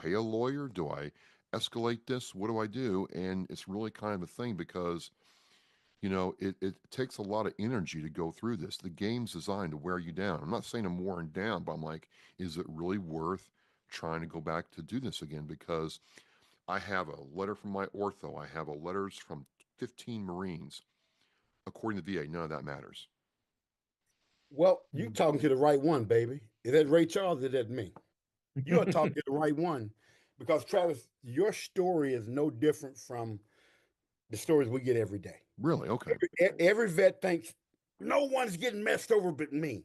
pay a lawyer? Do I escalate this? What do I do? And it's really kind of a thing because, you know, it takes a lot of energy to go through this. The game's designed to wear you down. I'm not saying I'm worn down, but I'm like, is it really worth trying to go back to do this again? Because I have a letter from my ortho. I have a letters from 15 Marines. According to VA, none of that matters. Well, you talking to the right one, baby. Is that Ray Charles or is that me? You are talking to the right one. Because Travis, your story is no different from the stories we get every day. Really? Okay. Every vet thinks no one's getting messed over but me.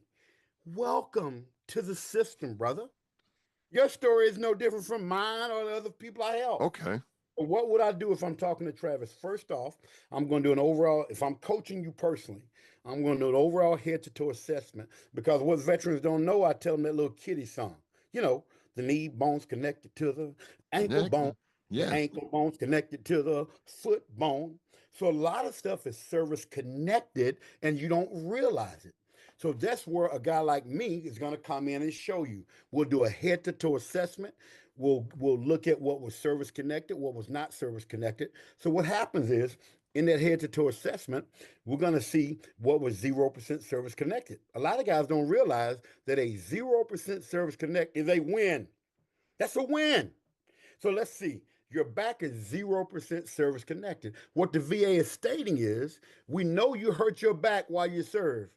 Welcome to the system, brother. Your story is no different from mine or the other people I help. Okay. But what would I do if I'm talking to Travis? First off, I'm going to do an overall, if I'm coaching you personally, I'm going to do an overall head-to-toe assessment because what veterans don't know, I tell them that little kiddie song. You know, the knee bones connected to the ankle bone, Yes. the ankle bones connected to the foot bone. So a lot of stuff is service connected and you don't realize it. So that's where a guy like me is going to come in and show you. We'll do a head-to-toe assessment. We'll look at what was service connected, what was not service connected. So what happens is in that head-to-toe assessment, we're going to see what was 0% service connected. A lot of guys don't realize that a 0% service connect is a win. That's a win. So let's see. Your back is 0% service connected. What the VA is stating is, we know you hurt your back while you serve,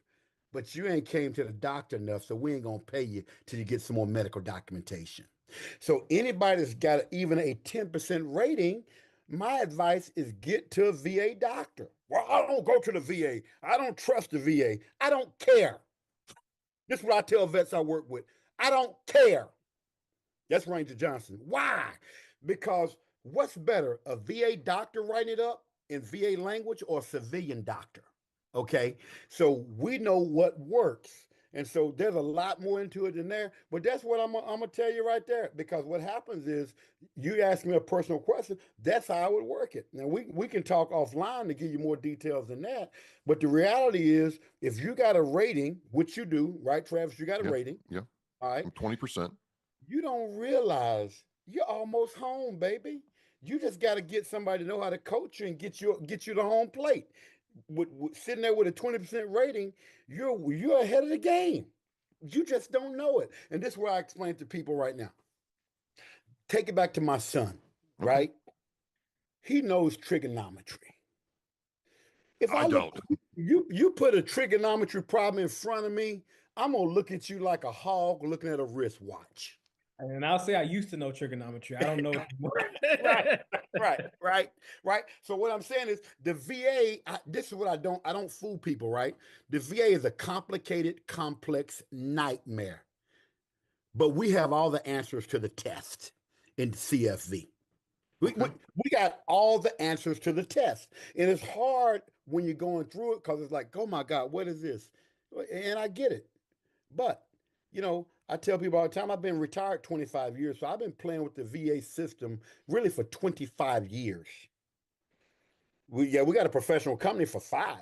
but you ain't came to the doctor enough, so we ain't gonna pay you till you get some more medical documentation. So anybody that's got even a 10% rating, my advice is get to a VA doctor. Well, I don't go to the VA. I don't trust the VA. I don't care. This is what I tell vets I work with. I don't care. That's Ranger Johnson. Why? Because what's better, a VA doctor writing it up in VA language or a civilian doctor? Okay, so we know what works. And so there's a lot more into it than there, but that's what I'm gonna tell you right there. Because what happens is you ask me a personal question, that's how I would work it. Now we can talk offline to give you more details than that. But the reality is if you got a rating, which you do, right, Travis, you got a rating. Yeah. All right. I'm 20%. You don't realize you're almost home, baby. You just got to get somebody to know how to coach you and get you to home plate. With sitting there with a 20% rating, you're ahead of the game. You just don't know it. And this is what I explain to people right now. Take it back to my son, right? He knows trigonometry. If I don't, you put a trigonometry problem in front of me, I'm gonna look at you like a hog looking at a wristwatch. And I'll say I used to know trigonometry. I don't know it right. So what I'm saying is the VA, this is what I don't fool people, right? The VA is a complicated, complex nightmare. But we have all the answers to the test in CFV. We got all the answers to the test. And it's hard when you're going through it because it's like, oh my God, what is this? And I get it. But, you know, I tell people all the time, I've been retired 25 years, so I've been playing with the VA system really for 25 years. We got a professional company for 5,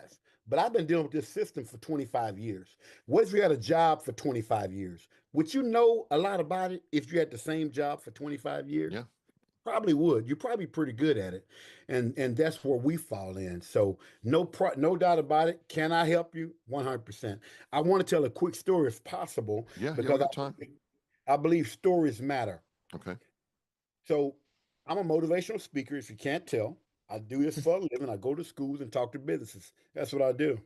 but I've been dealing with this system for 25 years. What if you had a job for 25 years? Would you know a lot about it if you had the same job for 25 years? Yeah. Probably would. You're probably pretty good at it. And that's where we fall in. So no doubt about it. Can I help you? 100%. I want to tell a quick story if possible. Yeah, because I believe stories matter. Okay. So I'm a motivational speaker, if you can't tell. I do this for a living. I go to schools and talk to businesses. That's what I do.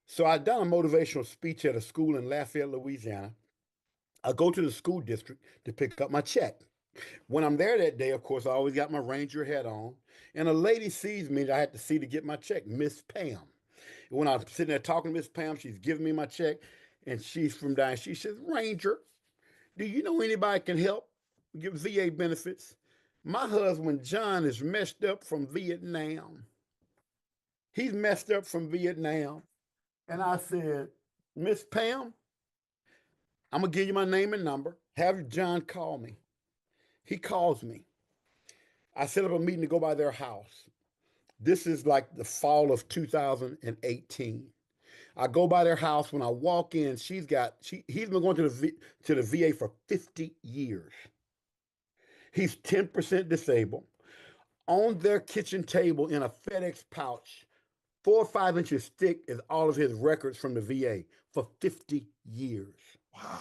So I done a motivational speech at a school in Lafayette, Louisiana. I go to the school district to pick up my check. When I'm there that day, of course, I always got my Ranger hat on. And a lady sees me that I had to see to get my check, Miss Pam. When I was sitting there talking to Miss Pam, she's giving me my check. And she's from down. She says, Ranger, do you know anybody can help get VA benefits? My husband, John, is messed up from Vietnam. He's messed up from Vietnam. And I said, Miss Pam, I'm going to give you my name and number. Have John call me. He calls me. I set up a meeting to go by their house. This is like the fall of 2018. I go by their house. When I walk in, he's been going to the VA for 50 years. He's 10% disabled. On their kitchen table in a FedEx pouch, 4 or 5 inches thick, is all of his records from the VA for 50 years. Wow.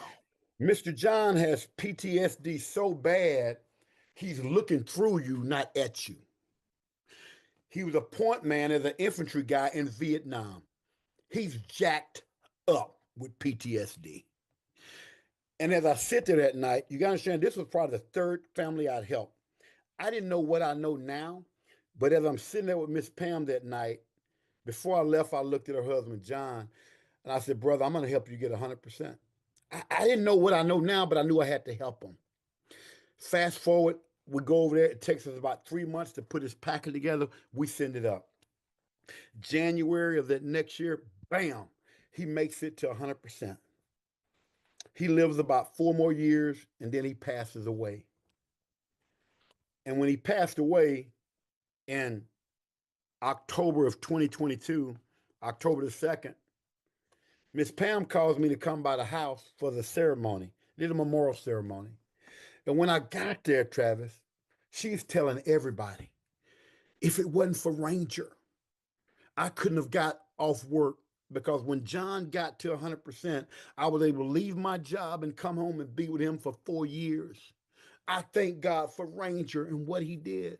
Mr. John has PTSD so bad, he's looking through you, not at you. He was a point man as an infantry guy in Vietnam. He's jacked up with PTSD. And as I sit there that night, you got to understand, this was probably the third family I'd helped. I didn't know what I know now, but as I'm sitting there with Miss Pam that night, before I left, I looked at her husband, John, and I said, brother, I'm going to help you get 100%. I didn't know what I know now, but I knew I had to help him. Fast forward, we go over there. It takes us about 3 months to put his packet together. We send it up. January of that next year, bam, he makes it to 100%. He lives about 4 more years, and then he passes away. And when he passed away in October of 2022, October the 2nd, Miss Pam calls me to come by the house for the ceremony. Did a memorial ceremony. And when I got there, Travis, she's telling everybody, if it wasn't for Ranger, I couldn't have got off work, because when John got to 100%, I was able to leave my job and come home and be with him for 4 years. I thank God for Ranger and what he did.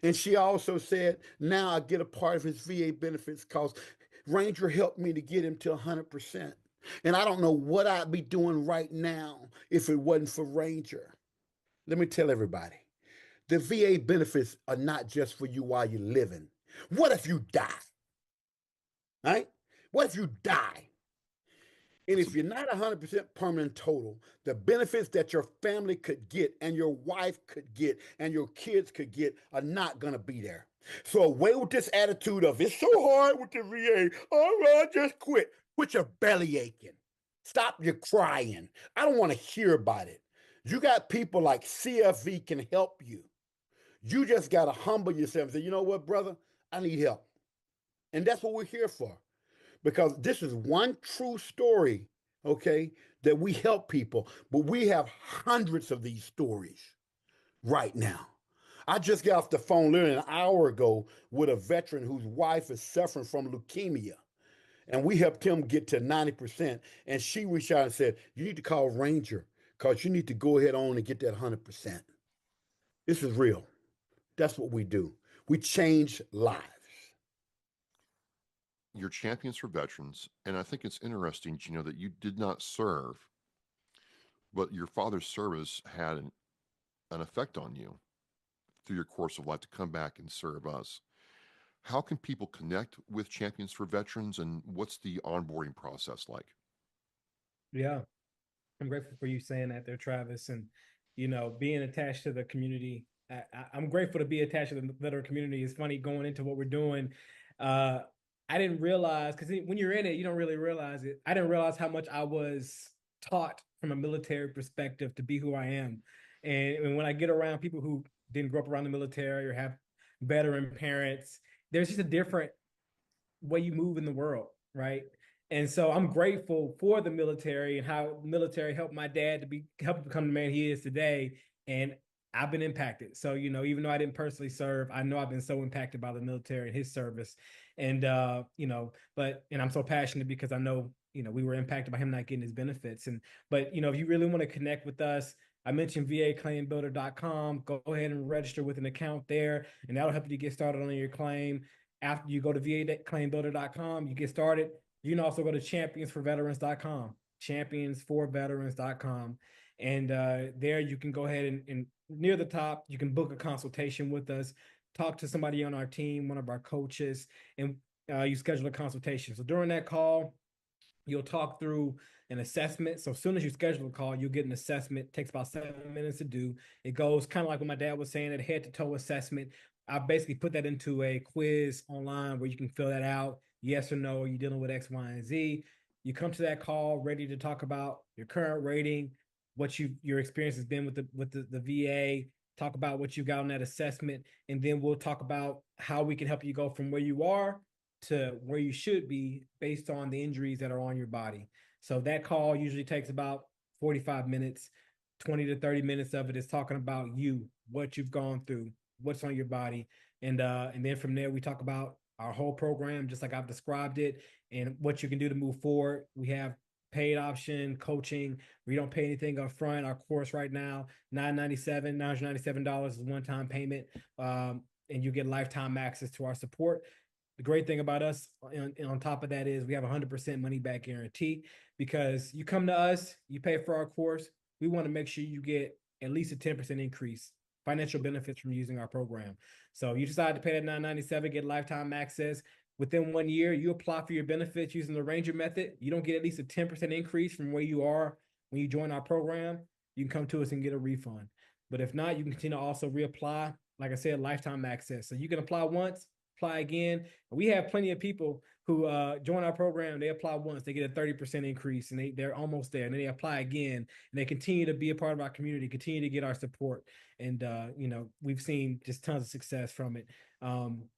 And she also said, now I get a part of his VA benefits because Ranger helped me to get him to 100%. And I don't know what I'd be doing right now if it wasn't for Ranger. Let me tell everybody, the VA benefits are not just for you while you're living. What if you die? Right? What if you die? And if you're not 100% permanent total, the benefits that your family could get and your wife could get and your kids could get are not going to be there. So away with this attitude of, it's so hard with the VA. All right, just quit. Quit your belly aching. Stop your crying. I don't want to hear about it. You got people like CFV can help you. You just got to humble yourself and say, you know what, brother? I need help. And that's what we're here for. Because this is one true story, okay, that we help people, but we have hundreds of these stories right now. I just got off the phone literally an hour ago with a veteran whose wife is suffering from leukemia, and we helped him get to 90%, and she reached out and said, you need to call Ranger because you need to go ahead on and get that 100%. This is real. That's what we do. We change lives. You're champions for veterans, and I think it's interesting, Gino, that you did not serve, but your father's service had an effect on you through your course of life to come back and serve us. How can people connect with Champions for Veterans, and what's the onboarding process like? Yeah, I'm grateful for you saying that there, Travis, and being attached to the community. I'm grateful to be attached to the veteran community. It's funny going into what we're doing. I didn't realize, because when you're in it, you don't really realize it. I didn't realize how much I was taught from a military perspective to be who I am. And when I get around people who didn't grow up around the military or have veteran parents, there's just a different way you move in the world, right? And so I'm grateful for the military and how the military helped my dad to help become the man he is today. And I've been impacted. So, even though I didn't personally serve, I know I've been so impacted by the military and his service. And, and I'm so passionate because I know, we were impacted by him not getting his benefits. But if you really want to connect with us, I mentioned vaclaimbuilder.com. Go ahead and register with an account there, and that'll help you get started on your claim. After you go to vaclaimbuilder.com, you get started. You can also go to championsforveterans.com, championsforveterans.com. And there you can go ahead and near the top, you can book a consultation with us, talk to somebody on our team, one of our coaches, and you schedule a consultation. So during that call, you'll talk through an assessment. So as soon as you schedule a call, you'll get an assessment. It takes about 7 minutes to do. It goes kind of like what my dad was saying, a head to toe assessment. I basically put that into a quiz online where you can fill that out. Yes or no, are you dealing with X, Y, and Z? You come to that call ready to talk about your current rating, what your experience has been with the VA, talk about what you got on that assessment, and then we'll talk about how we can help you go from where you are to where you should be based on the injuries that are on your body. So that call usually takes about 45 minutes. 20 to 30 minutes of it is talking about you, what you've gone through, what's on your body. And then from there, we talk about our whole program, just like I've described it, and what you can do to move forward. We have paid option coaching. We don't pay anything up front. Our course right now, $997 is one-time payment. And you get lifetime access to our support. The great thing about us on top of that is we have 100% money back guarantee, because you come to us, you pay for our course. We want to make sure you get at least a 10% increase financial benefits from using our program. So you decide to pay that $997, get lifetime access. Within 1 year, you apply for your benefits using the Ranger method. You don't get at least a 10% increase from where you are when you join our program. You can come to us and get a refund. But if not, you can continue to also reapply. Like I said, lifetime access. So you can apply once, apply again. We have plenty of people who join our program. They apply once, they get a 30% increase, and they're almost there. And then they apply again, and they continue to be a part of our community, continue to get our support. And we've seen just tons of success from it.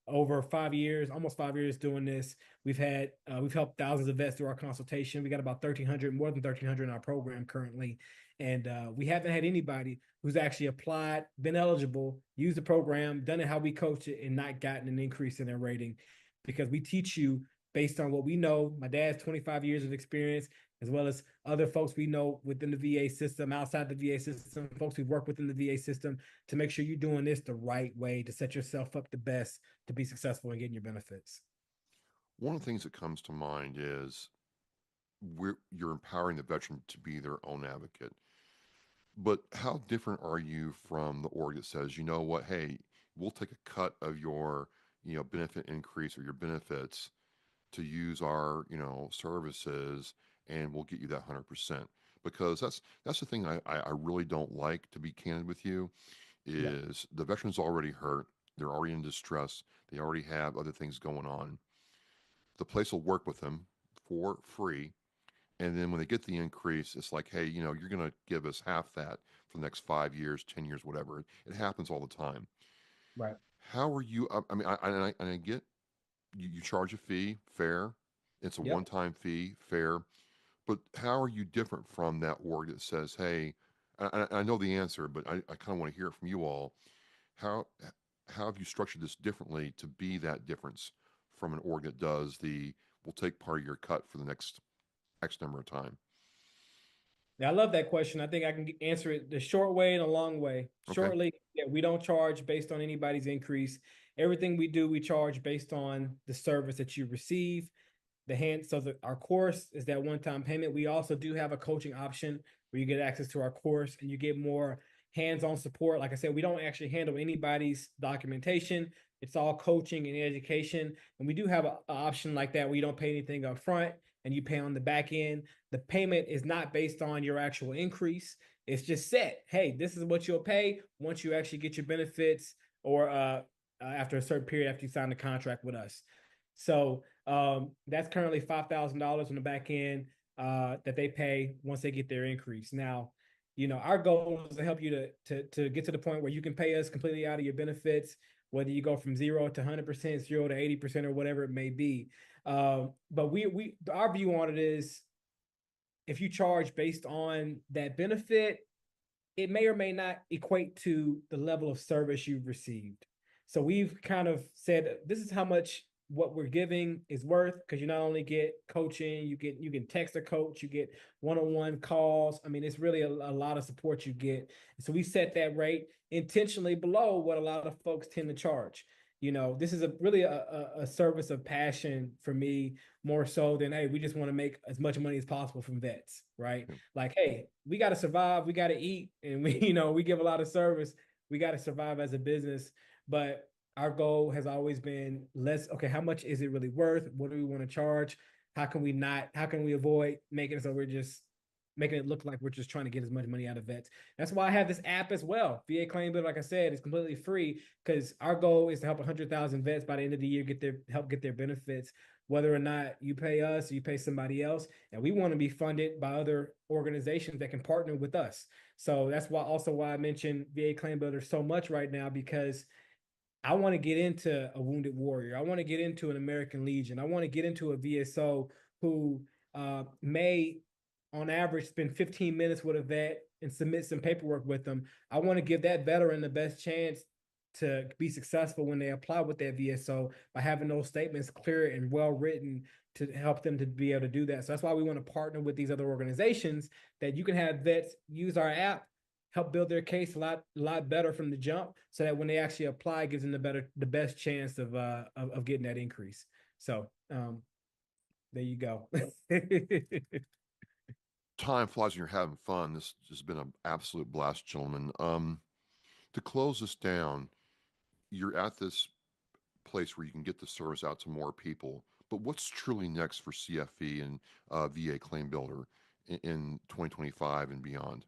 Over 5 years, almost 5 years doing this, we've helped thousands of vets through our consultation. We got about 1,300, more than 1,300 in our program currently. And we haven't had anybody who's actually applied, been eligible, used the program, done it how we coach it, and not gotten an increase in their rating, because we teach you based on what we know. My dad's 25 years of experience, as well as other folks we know within the VA system, outside the VA system, folks who work within the VA system, to make sure you're doing this the right way to set yourself up the best to be successful in getting your benefits. One of the things that comes to mind is you're empowering the veteran to be their own advocate. But how different are you from the org that says, you know what, hey, we'll take a cut of your, benefit increase or your benefits to use our, services, and we'll get you that 100%. Because that's the thing I really don't like, to be candid with you, is the veteran's already hurt. They're already in distress. They already have other things going on. The place will work with them for free. And then when they get the increase, it's like, hey, you're going to give us half that for the next 5 years, 10 years, whatever. It happens all the time. Right. How are you? I mean, I get you charge a fee, fair. It's a one-time fee, fair. But how are you different from that org that says, hey, I know the answer, but I kind of want to hear it from you all. How have you structured this differently to be that difference from an org that does we'll take part of your cut for the next X number of time? Yeah, I love that question. I think I can answer it the short way and a long way. Okay. Shortly, we don't charge based on anybody's increase. Everything we do, we charge based on the service that you receive. Our course is that one-time payment. We also do have a coaching option where you get access to our course and you get more hands-on support. Like I said, we don't actually handle anybody's documentation. It's all coaching and education. And we do have an option like that where you don't pay anything up front and you pay on the back end. The payment is not based on your actual increase. It's just set. Hey, this is what you'll pay once you actually get your benefits, or after a certain period after you sign the contract with us. So that's currently $5,000 on the back end that they pay once they get their increase. Now, our goal is to help you to get to the point where you can pay us completely out of your benefits, whether you go from 0 to 100%, 0 to 80%, or whatever it may be. But our view on it is, if you charge based on that benefit, it may or may not equate to the level of service you've received. So we've kind of said, this is how much what we're giving is worth, because you not only get coaching, you can text a coach, you get one-on-one calls. I mean, it's really a lot of support you get. So we set that rate intentionally below what a lot of folks tend to charge. This is really a service of passion for me, more so than, hey, we just want to make as much money as possible from vets, right? Like, hey, we got to survive, we got to eat, and we give a lot of service. We got to survive as a business, but our goal has always been, how much is it really worth? What do we want to charge? How can we avoid making it so we're just making it look like we're just trying to get as much money out of vets? That's why I have this app as well. VA Claim Builder, like I said, is completely free, because our goal is to help 100,000 vets by the end of the year help get their benefits, whether or not you pay us or you pay somebody else. And we want to be funded by other organizations that can partner with us. So that's why I mentioned VA Claim Builder so much right now, because I want to get into a Wounded Warrior. I want to get into an American Legion. I want to get into a VSO who may, on average, spend 15 minutes with a vet and submit some paperwork with them. I want to give that veteran the best chance to be successful when they apply with that VSO by having those statements clear and well written to help them to be able to do that. So that's why we want to partner with these other organizations that you can have vets use our app, help build their case a lot better from the jump, so that when they actually apply, it gives them the best chance of getting that increase. So there you go. Time flies when you're having fun. This has been an absolute blast, gentlemen. To close this down, you're at this place where you can get the service out to more people, but what's truly next for CFE and VA Claim Builder in 2025 and beyond?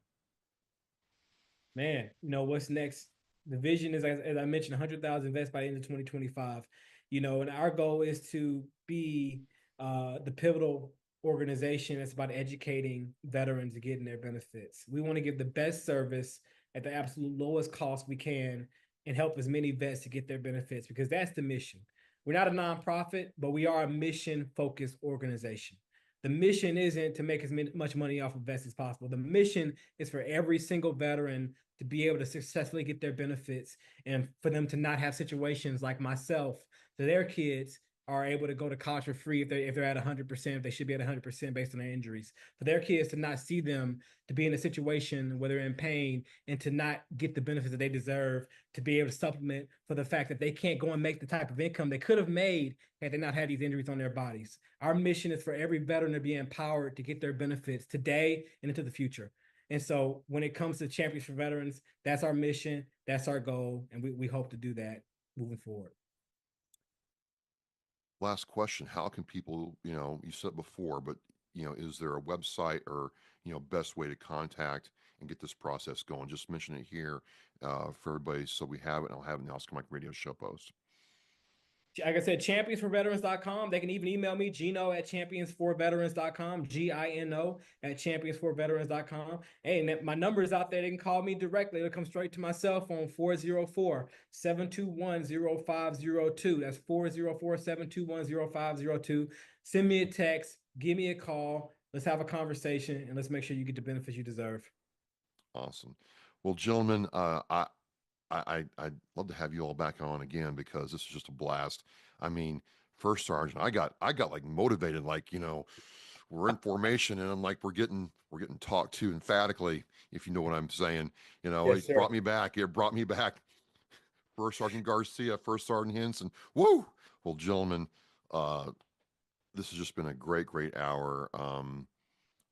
Man, what's next? The vision is, as I mentioned, 100,000 vets by the end of 2025. And our goal is to be the pivotal organization that's about educating veterans and getting their benefits. We want to give the best service at the absolute lowest cost we can and help as many vets to get their benefits, because that's the mission. We're not a nonprofit, but we are a mission-focused organization. The mission isn't to make as much money off of vets as possible. The mission is for every single veteran to be able to successfully get their benefits, and for them to not have situations like myself, so their kids are able to go to college for free if they're at 100%, if they should be at 100% based on their injuries. For their kids to not see them to be in a situation where they're in pain and to not get the benefits that they deserve, to be able to supplement for the fact that they can't go and make the type of income they could have made had they not had these injuries on their bodies. Our mission is for every veteran to be empowered to get their benefits today and into the future. And so when it comes to Champions for Veterans, that's our mission, that's our goal, and we hope to do that moving forward. Last question, how can people, you said before, but, is there a website or, best way to contact and get this process going? Just mention it here for everybody so we have it, and I'll have it in the Oscar Mike Radio show post. Like I said, championsforveterans.com. They can even email me, Gino at championsforveterans.com, Gino at championsforveterans.com. Hey, and my number is out there. They can call me directly. It'll come straight to my cell phone, 404-721-0502. That's 404-721-0502. Send me a text, give me a call. Let's have a conversation, and let's make sure you get the benefits you deserve. Awesome. Well, gentlemen, I'd love to have you all back on again, because this is just a blast. I mean, First Sergeant, I got like motivated, like, we're in formation, and I'm like, we're getting talked to emphatically, if you know what I'm saying. Yes, it brought me back. It brought me back. First Sergeant Garcia, First Sergeant Henson. Woo! Well, gentlemen, this has just been a great hour. I'm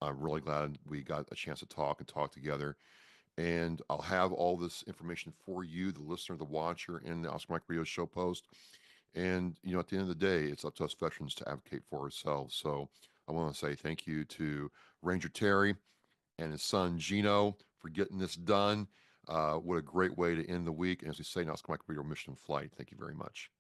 really glad we got a chance to talk together. And I'll have all this information for you, the listener, the watcher, in the Oscar Mike Radio show post. And, at the end of the day, it's up to us veterans to advocate for ourselves. So I want to say thank you to Ranger Terry and his son, Gino, for getting this done. What a great way to end the week. And as we say in Oscar Mike Radio, mission in flight. Thank you very much.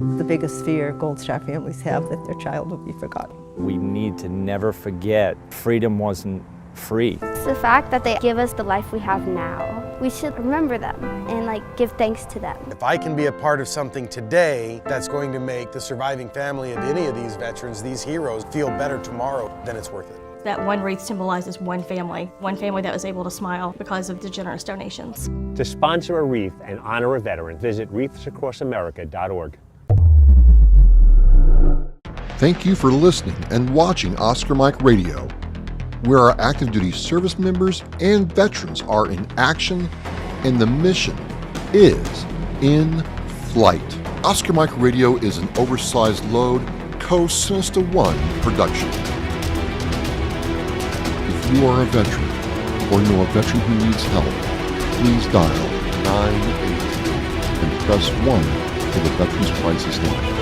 The biggest fear Gold Star families have, that their child will be forgotten. We need to never forget freedom wasn't free. It's the fact that they give us the life we have now. We should remember them and give thanks to them. If I can be a part of something today that's going to make the surviving family of any of these veterans, these heroes, feel better tomorrow, then it's worth it. That one wreath symbolizes one family that was able to smile because of the generous donations. To sponsor a wreath and honor a veteran, visit wreathsacrossamerica.org. Thank you for listening and watching Oscar Mike Radio, where our active duty service members and veterans are in action and the mission is in flight. Oscar Mike Radio is an oversized load Co-Sinista One production. If you are a veteran or know a veteran who needs help, please dial 988 and press 1 for the Veterans Crisis Line.